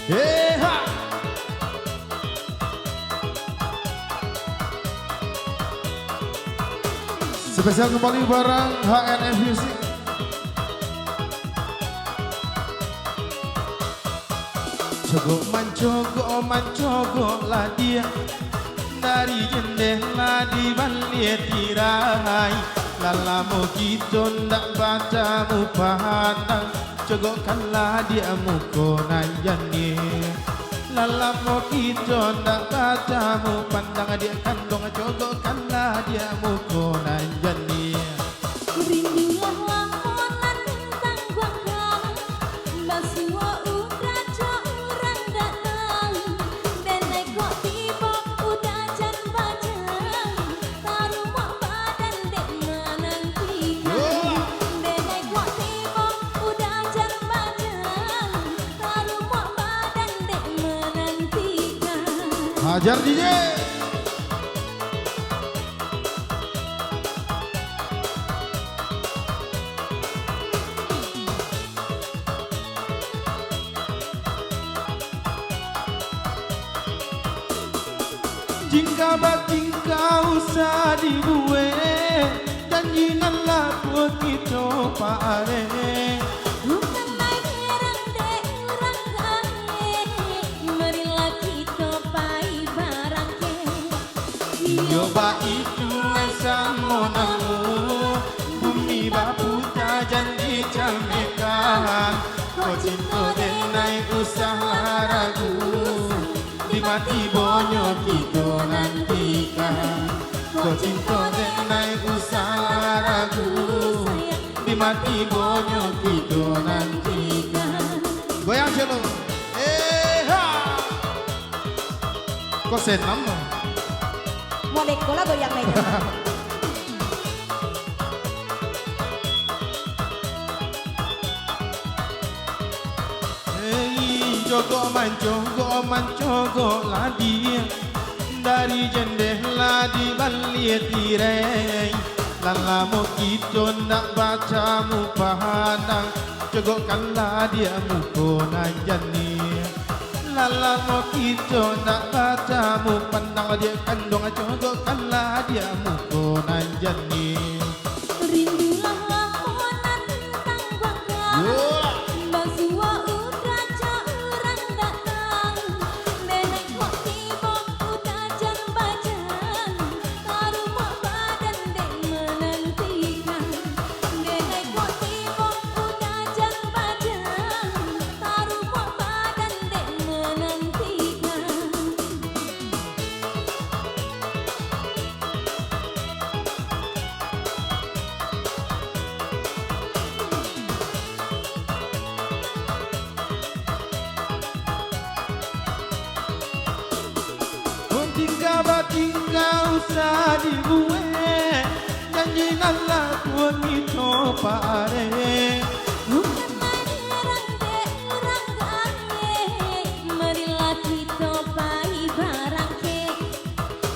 Heha. Spesial kembali bareng HNF Music. Cogo mancogo lah dia dari jendela di balik tirai. Lalamu gitu ndak bacamu pandang, cogokkanlah dia mukonayani. Lalamu gitu ndak bacamu pandang, dia kandung cogokkanlah dia mukonayani. Rindulah lakonan tentang guanggang, basuwa utraco orang datang. Denai kok tiba udah jan bajang, taruh mak badan dek menantikan. Denai kok tiba udah jan bajang, taruh mak badan dek menantikan. Hajar DJ. Jingka batingka usah dibuat, janjilah buat kita pare. Bukan main herang dek urang gae, marilah kita pai barang ke. Yo ba itu sama namu, bumi baputa janji camekan. Kau cinta denai usaha ragu, di mati bonyo kita nantikan. Kau cinta denai usaha ragu, di mati bonyo kita nantikan. Goyang cello, ha. Kau senam no? Boleh kola goyang lagi. Jogo mancogo lah dia dari jendela di balik tirai. Lalamu kita nak bacamu pandang, cogokkanlah dia mukonayani. Lalamu kita nak bacamu pandang, dia kandung cogokkanlah dia mukonayani. Rindulah lakonan tentang guanggang, basuwa utraco orang datang. Denai kok tiba udah jan bajang, taruh mak badan dek menantikan. Denai kok tiba udah jan bajang, taruh mak badan dek menantikan. Tinggal usah dibuat, janjilah buat kita pare. Bukan main herang dek urang gae, marilah kita pai barang ke.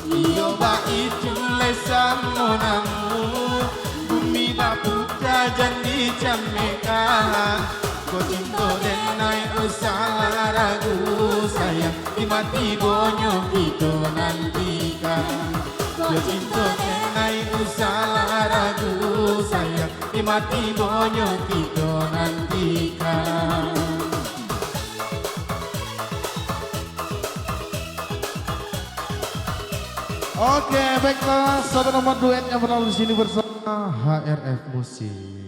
Iyo ba itu lesamo namu, bumi baputa janji camekan. Kau cinta denai usaha ragu, sayang di mati bonyo kita nantikan. Kau cinta denai usaha ragu, sayang di mati bonyo kita nantikan. Oke, baiklah, sahabat nomor duet yang berlalu di sini bersama HRF Musik.